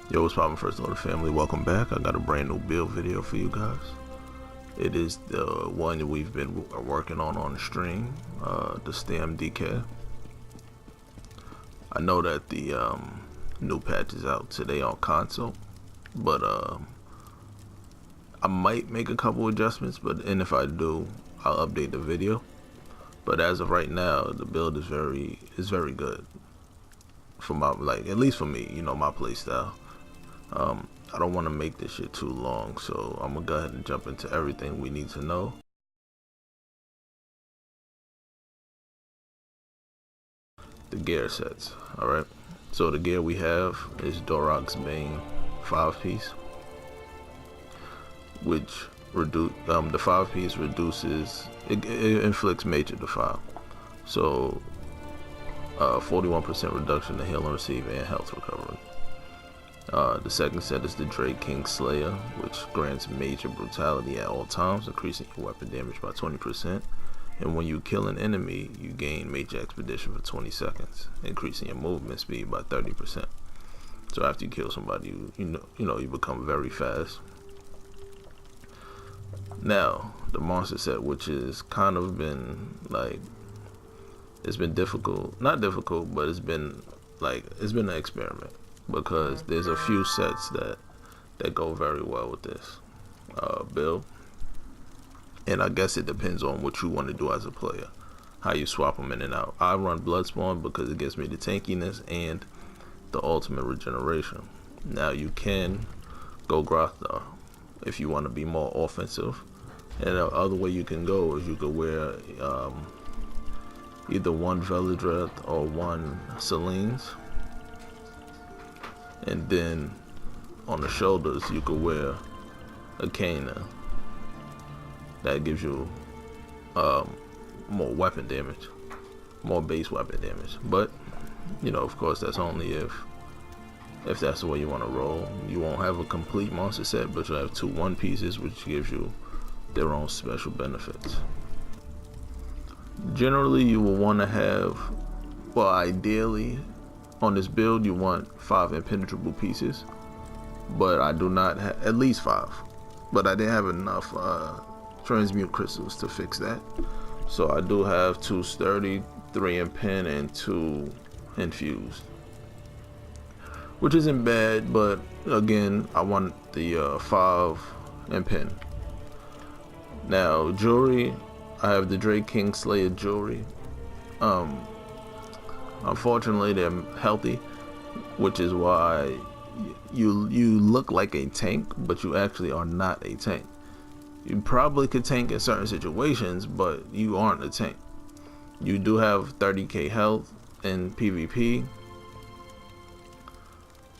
Yo, what's poppin', first order family? Welcome back. I got a brand new build video for you guys. It is the one that we've been working on the stream, the Stam DK. I know that the new patch is out today on console, but I might make a couple adjustments, and if I do, I'll update the video. But as of right now, the build is very good for my, at least for me, you know, my play style. I don't want to make this shit too long, so I'm gonna go ahead and jump into everything we need to know. The gear sets. Alright, so the gear we have is Dorok's Bane 5-piece, which the 5-piece reduces, it inflicts major defile, so 41% reduction to healing receive and health recovery. The second set is the Drake King Slayer, which grants major brutality at all times, increasing your weapon damage by 20%. And when you kill an enemy, you gain major expedition for 20 seconds, increasing your movement speed by 30%. So after you kill somebody, you become very fast. Now, the monster set, which is kind of been it's been difficult, not difficult, but it's been an experiment, because there's a few sets that go very well with this build, and I guess it depends on what you want to do as a player, how you swap them in and out. I run Bloodspawn because it gives me the tankiness and the ultimate regeneration. Now you can go Grothdar if you want to be more offensive, and the other way you can go is you could wear either one Velodreth or one Celine's. And then on the shoulders you could wear a Kana. That gives you more weapon damage, more base weapon damage. But you know, of course, that's only if that's the way you want to roll. You won't have a complete monster set, but you'll have 2 1-pieces, which gives you their own special benefits. Generally, you will want to have, well, ideally, on this build you want 5 impenetrable pieces, but I do not have, at least 5, but I didn't have enough transmute crystals to fix that, so I do have 2 sturdy, 3 in pen, and 2 infused, which isn't bad, but again, I want the 5 in pen. Now jewelry, I have the Drake King Slayer jewelry. Unfortunately, they're healthy, which is why you look like a tank, but you actually are not a tank. You probably could tank in certain situations, but you aren't a tank. You do have 30k health in PvP,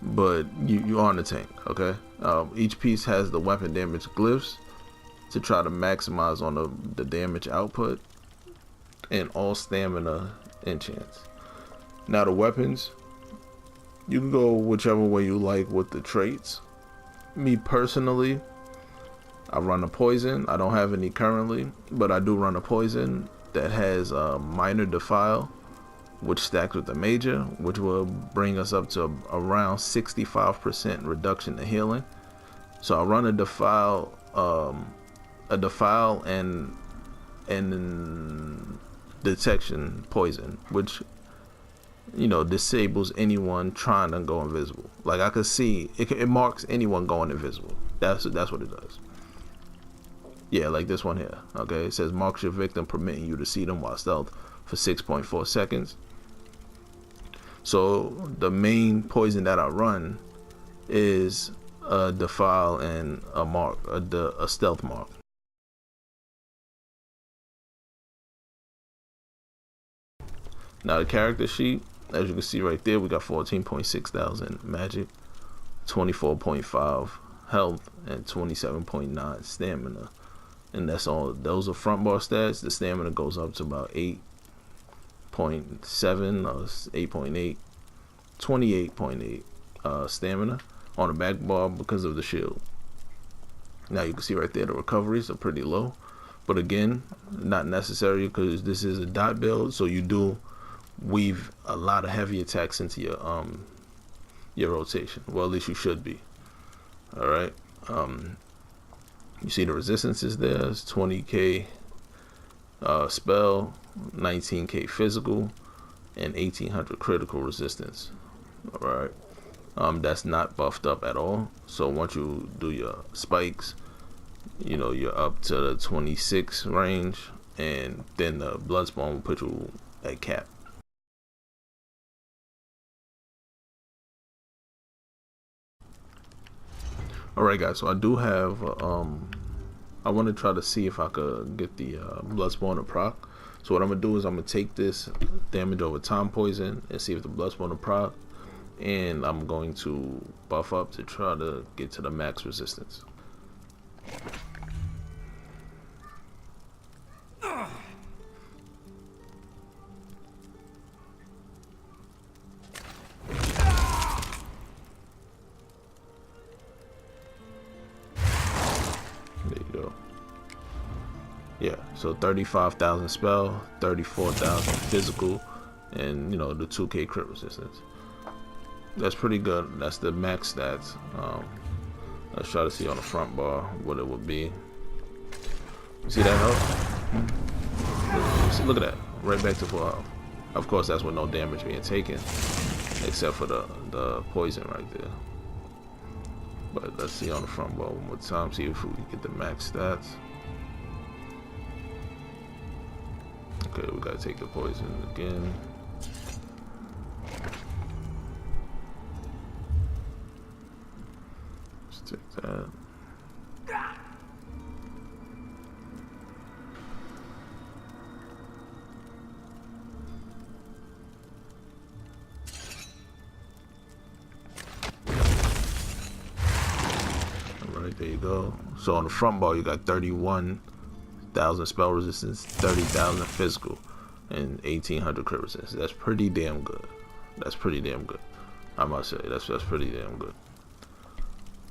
but you aren't a tank, okay? Each piece has the weapon damage glyphs to try to maximize on the damage output, and all stamina enchants. Now the weapons, you can go whichever way you like with the traits. Me personally, I run a poison. I don't have any currently, but I do run a poison that has a minor defile, which stacks with the major, which will bring us up to around 65% reduction to healing. So I run a defile and detection poison, which, you know, disables anyone trying to go invisible. Like, I could see it marks anyone going invisible. That's what it does. Yeah, like this one here. Okay, it says marks your victim, permitting you to see them while stealth for 6.4 seconds. So the main poison that I run is a defile and a mark, a stealth mark. Now the character sheet, as you can see right there, we got 14.6 thousand magic, 24.5 health, and 27.9 stamina. And that's all. Those are front bar stats. The stamina goes up to about 8.7 or 8.8, 28.8 stamina on the back bar because of the shield. Now you can see right there the recoveries are pretty low, but again, not necessary because this is a dot build, so you do weave a lot of heavy attacks into your rotation. Well, at least you should be. All right. You see the resistances there. It's 20k spell, 19k physical, and 1800 critical resistance. All right. That's not buffed up at all. So once you do your spikes, you know, you're up to the 26 range, and then the Bloodspawn will put you at cap. Alright guys, so I do have I want to try to see if I could get the Bloodspawn to proc. So what I'm gonna do is I'm gonna take this damage over time poison and see if the Bloodspawn to proc, and I'm going to buff up to try to get to the max resistance. Yeah, so 35,000 spell, 34,000 physical, and you know, the 2k crit resistance. That's pretty good. That's the max stats. Let's try to see on the front bar what it would be. See that health? Look at that, right back to full health. Of course, that's with no damage being taken, except for the poison right there. But let's see on the front bar one more time, see if we can get the max stats. Okay, we gotta take the poison again. Let's take that. Alright, there you go. So on the front bar, you got 31,000 spell resistance, 30,000 physical, and 1800 crit resistance. That's pretty damn good. That's pretty damn good. I must say that's pretty damn good.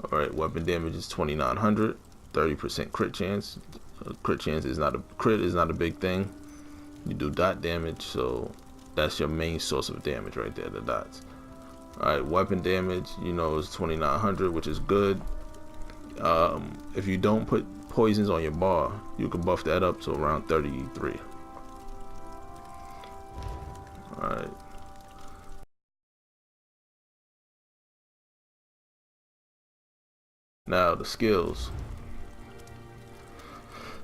All right, weapon damage is 2,900, 30% crit chance. Crit chance is not a big thing. You do dot damage, so that's your main source of damage right there, the dots. All right, weapon damage, you know, is 2,900, which is good. If you don't put poisons on your bar, you can buff that up to around 33. Alright. Now the skills.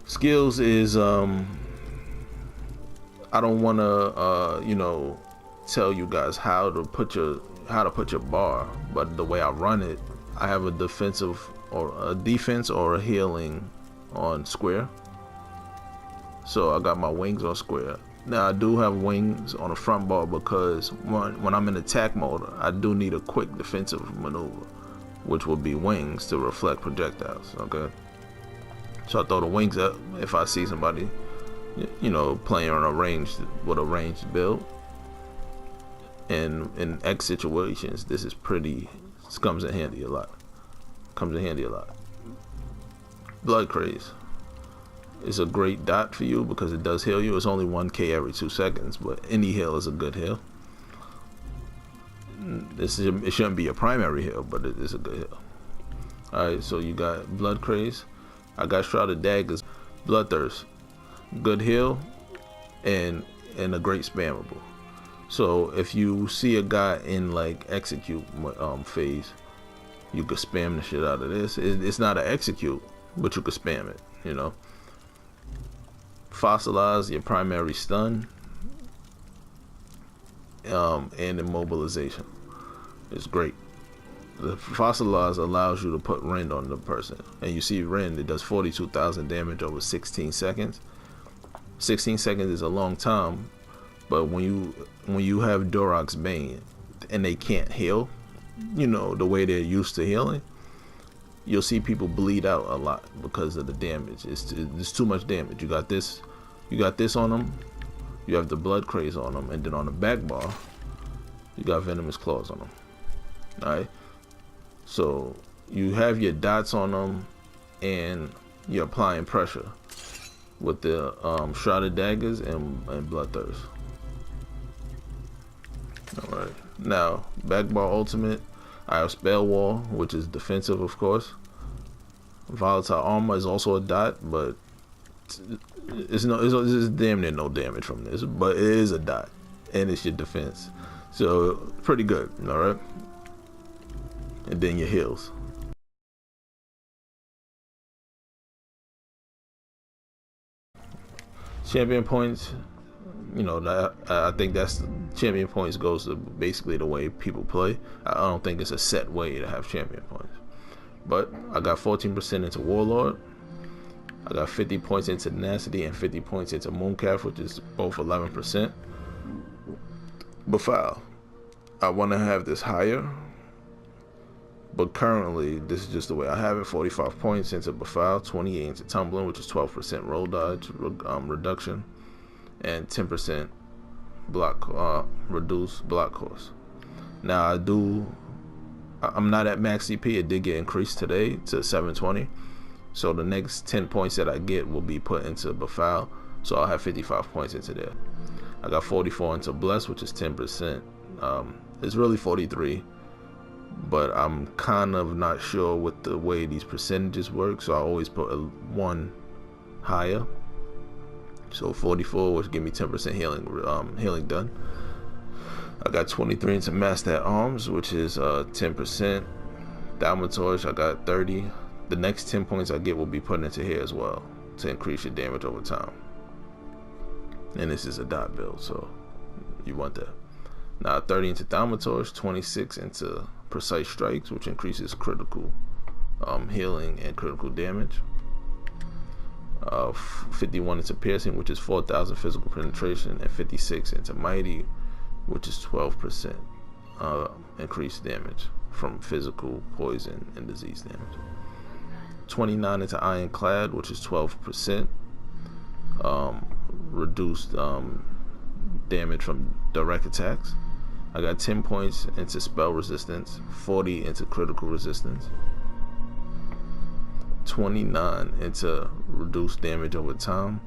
Skills is I don't wanna you know, tell you guys how to put your bar, but the way I run it, I have a defense or a healing on square. So I got my wings on square. Now I do have wings on the front bar because when I'm in attack mode, I do need a quick defensive maneuver, which will be wings to reflect projectiles. Okay, so I throw the wings up if I see somebody, you know, playing on a ranged build. And in X situations, this comes in handy a lot. Blood Craze is a great dot for you because it does heal you. It's only 1k every 2 seconds, but any heal is a good heal. It shouldn't be a primary heal, but it is a good heal. Alright, so you got Blood Craze. I got Shrouded Daggers, Bloodthirst, good heal, and a great spammable. So if you see a guy in like execute phase, you could spam the shit out of this. It's not an execute, but you could spam it, you know. Fossilize, your primary stun, and immobilization. It's great. The Fossilize allows you to put rend on the person, and you see rend, it does 42,000 damage over 16 seconds. 16 seconds is a long time, but when you have Durok's Bane and they can't heal, you know, the way they're used to healing, you'll see people bleed out a lot because of the damage. It's too much damage. You got this on them, you have the Blood Craze on them, and then on the back bar you got Venomous Claws on them. Alright, so you have your dots on them and you're applying pressure with the Shrouded Daggers and Bloodthirst. Alright, now back bar ultimate, I have spell wall, which is defensive, of course. Volatile armor is also a dot, but it's damn near no damage from this, but it is a dot, and it's your defense, so pretty good. All right, and then your heals. Champion points, you know, I think that's champion points goes to basically the way people play. I don't think it's a set way to have champion points, but I got 14% into Warlord. I got 50 points into Tenacity and 50 points into Mooncalf, which is both 11%. Befoul, I want to have this higher, but currently this is just the way I have it. 45 points into Befoul, 28 into Tumbling, which is 12% roll dodge reduction, and 10% block reduced block cost. Now I'm not at max CP. It did get increased today to 720. So the next 10 points that I get will be put into Befoul. So I'll have 55 points into there. I got 44 into Bless, which is 10%. It's really 43, but I'm kind of not sure with the way these percentages work. So I always put one higher. So 44, which give me 10% healing done. I got 23 into Master at Arms, which is 10%. Thaumaturge, I got 30. The next 10 points I get will be put into here as well to increase your damage over time. And this is a dot build, so you want that. Now 30 into Thaumaturge, 26 into Precise Strikes, which increases critical healing and critical damage. 51 into Piercing, which is 4,000 physical penetration, and 56 into Mighty, which is 12% increased damage from physical, poison, and disease damage. 29 into Ironclad, which is 12% reduced damage from direct attacks. I got 10 points into spell resistance, 40 into critical resistance, 29 into reduced damage over time,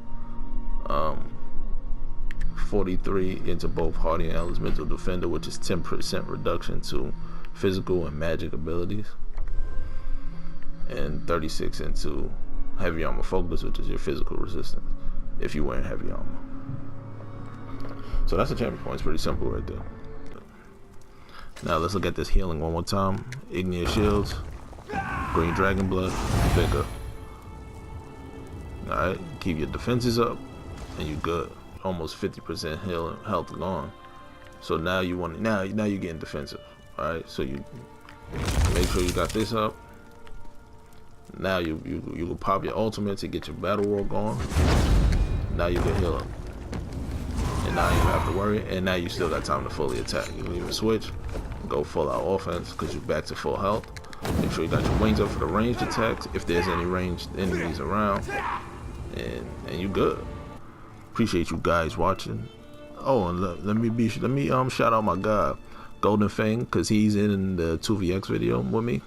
43 into both Hardy and Elemental Defender, which is 10% reduction to physical and magic abilities, and 36 into Heavy Armor Focus, which is your physical resistance if you're wearing heavy armor. So that's the champion point. It's pretty simple right there. Now let's look at this healing one more time. Igneous Shields, Green Dragon Blood, Vigor. Alright, keep your defenses up and you good. Almost 50% health gone. So now you want now you're getting defensive. Alright, so you make sure you got this up. Now you will pop your ultimate to get your battle roll going. Now you can heal up. And now you don't have to worry, and now you still got time to fully attack. You can even switch, go full out offense because you're back to full health. Make sure you got your wings up for the ranged attacks if there's any ranged enemies around, and you good. Appreciate you guys watching. Oh, and let me shout out my guy Golden Fang, because he's in the 2vx video with me.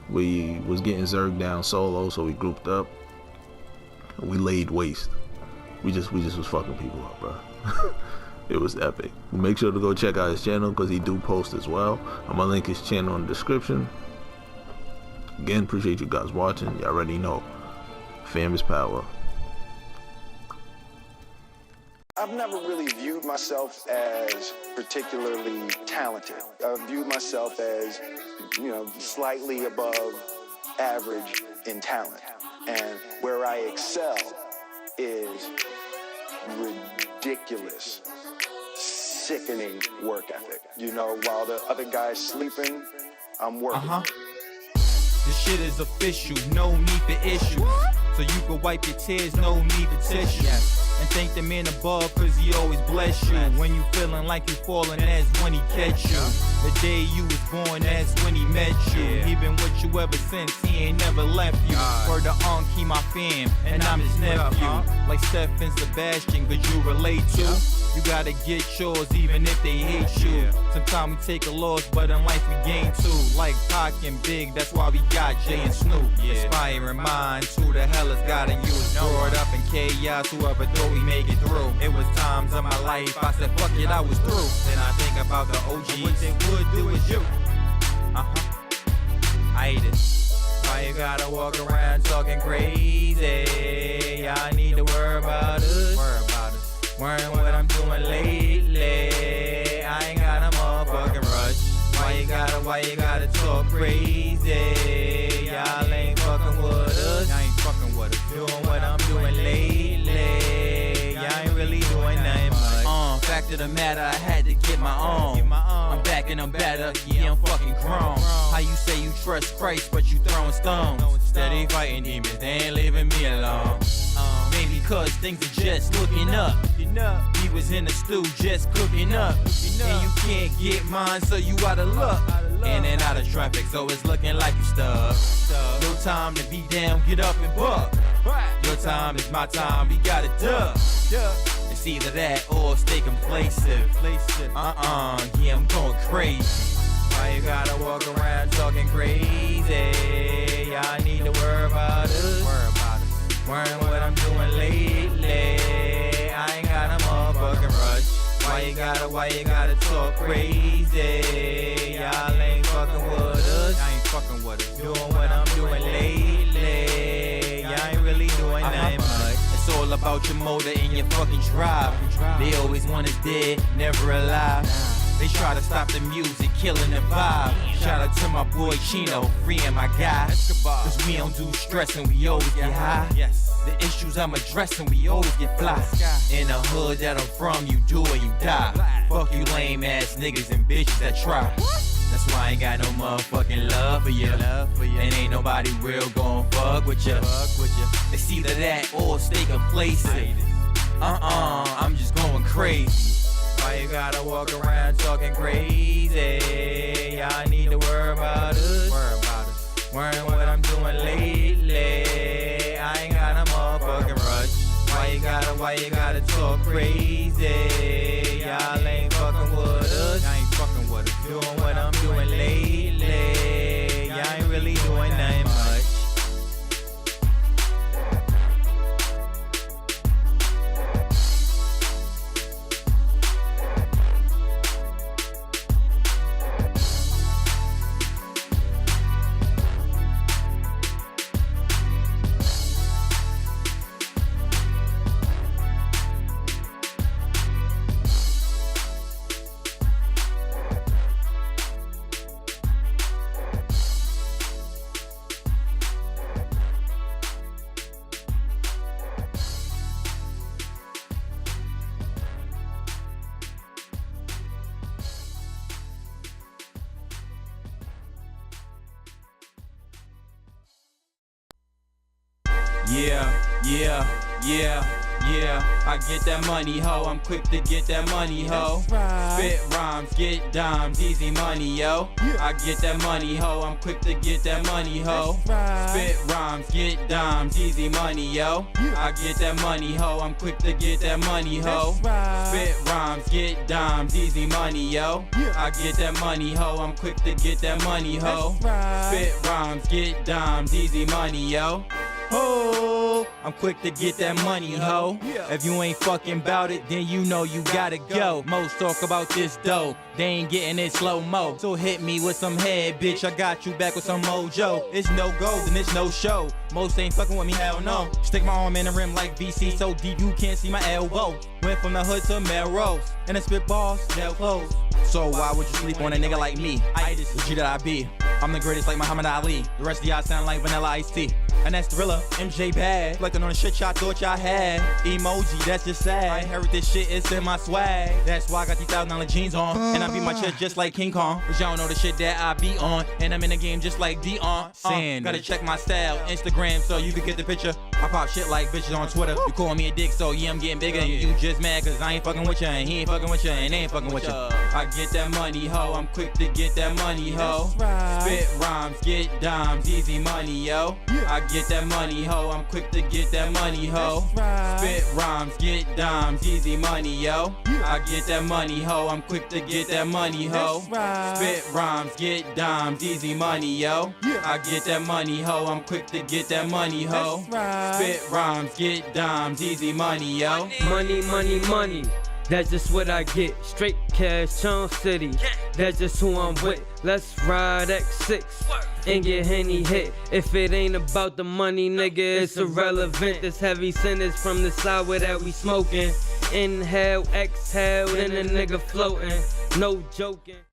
We was getting Zerg down solo, so we grouped up. We laid waste. We just was fucking people up, bro. It was epic. Make sure to go check out his channel because he do post as well. I'm gonna link his channel in the description. Again, appreciate you guys watching. You already know, fam is power. I've never really viewed myself as particularly talented. I've viewed myself as, you know, slightly above average in talent. And where I excel is ridiculous, sickening work ethic. You know, while the other guy's sleeping, I'm working. This shit is official, no need for issues. So you can wipe your tears, no need for tissue. And thank the man above, cause he always bless you. When you feeling like you falling, that's when he catch you. The day you was born, that's when he met you. He been with you ever since, he ain't never left you. Word to he my fam, and I'm his nephew. Like Steph and Sebastian, cause you relate to. You gotta get yours even if they hate you. Sometimes we take a loss, but in life we gain too. Like Pac and Big, that's why we got Jay and Snoop. Inspiring minds, who the hell has gotten you? Brought up in chaos, whoever thought we make it through. It was times of my life, I said fuck it, I was through. Then I think about the OGs, what they would do is you. Why you gotta walk around talking crazy? Y'all need to worry about us. Worrying what I'm doing lately. I ain't got a motherfucking rush. Why you gotta talk crazy? Y'all ain't fucking with us. Y'all ain't fucking with us. Doing what I'm doing lately. Y'all ain't really doing nothing much. Fact of the matter, I had to get my own. I'm back and I'm better, yeah, I'm fucking grown. How you say you trust Christ, but you throwing stones? Steady fighting demons, they ain't leaving me alone. Maybe cause things are just looking up. We was in the stew just cooking up. And you can't get mine, so you out of luck. In and out of traffic, so it's looking like you stuck. No time to be down, get up and buck. Your time is my time, we got it done. It's either that or stay complacent. Yeah, I'm going crazy. Why you gotta walk around talking crazy? Y'all need to worry about us. Worrying what I'm doing lately. I ain't got a motherfucking rush. Why you gotta talk crazy? Y'all ain't fucking with us. Y'all ain't fucking with us. Doing what I'm doing lately. Y'all ain't really doing nothing much. It's all about your motor and your fucking drive. They always want us dead, never alive. They try to stop the music, killing the vibe. Shout out to my boy Chino, freeing my guys. Cause we don't do stressing, we always get high. The issues I'm addressing, we always get fly. In the hood that I'm from, you do or you die. Fuck you lame ass niggas and bitches that try. That's why I ain't got no motherfucking love for you. And ain't nobody real gon' fuck with you. It's either that or stay complacent. I'm just going crazy. Why you gotta walk around talking crazy? Y'all need to worry about us. Worrying what I'm doing lately. I ain't got a motherfucking rush. Why you gotta talk crazy? Y'all ain't fucking with us. Y'all ain't fucking with us. Doing what I'm doing lately. Y'all ain't really doing nothing much. Yeah, I get that money, ho. I'm quick to get that money, ho. Spit rhymes, get dimes, easy money, yo. I get that money, ho. I'm quick to get that money, ho. Spit rhymes, get dimes, easy money, yo. I get that money, ho. I'm quick to get that money, ho. Spit rhymes, get dimes, easy money, yo. I get that money, ho. I'm quick to get that money, ho. Spit rhymes, get dimes, easy money, yo. Oh, I'm quick to get that money, ho. If you ain't fucking bout it, then you know you gotta go. Most talk about this dough, they ain't getting it slow-mo. So hit me with some head, bitch, I got you back with some mojo. It's no go, then it's no show. Most ain't fucking with me, hell no. Stick my arm in the rim like VC, so deep you can't see my elbow. Went from the hood to Melrose, and the spitballs, they'll close. So why would you sleep on a nigga like me? I just the G that I be. I'm the greatest like Muhammad Ali. The rest of y'all sound like Vanilla Ice Tea. And that's Thriller, MJ Bad. Reflecting on the shit y'all thought y'all had. Emoji, that's just sad. I inherit this shit, it's in my swag. That's why I got these $1,000 jeans on. And I beat my chest just like King Kong. But y'all know the shit that I be on. And I'm in the game just like Dion. Gotta check my style, Instagram, so you can get the picture. I pop shit like bitches on Twitter. You call me a dick, so yeah, I'm getting bigger. You just mad cause I ain't fucking with ya, and he ain't fucking with ya, and they ain't fucking with ya. I get that money, ho. I'm quick to get that money, ho. Spit rhymes, get dimes, easy money, yo. I get that money, ho. I'm quick to get that money, ho. Spit rhymes, get dimes, easy money, yo. I get that money, ho. I'm quick to get that money, ho. Spit rhymes, get dimes, easy money, yo. I get that money, ho. I'm quick to get that money, ho. Spit rhymes, get dimes, easy money, yo. Money, money, money. That's just what I get. Straight cash, Town City. That's just who I'm with. Let's ride X6. and get Henny hit. If it ain't about the money, nigga, it's irrelevant. This heavy sentence from the sour that we smoking. Inhale, exhale, then a nigga floating. No joking.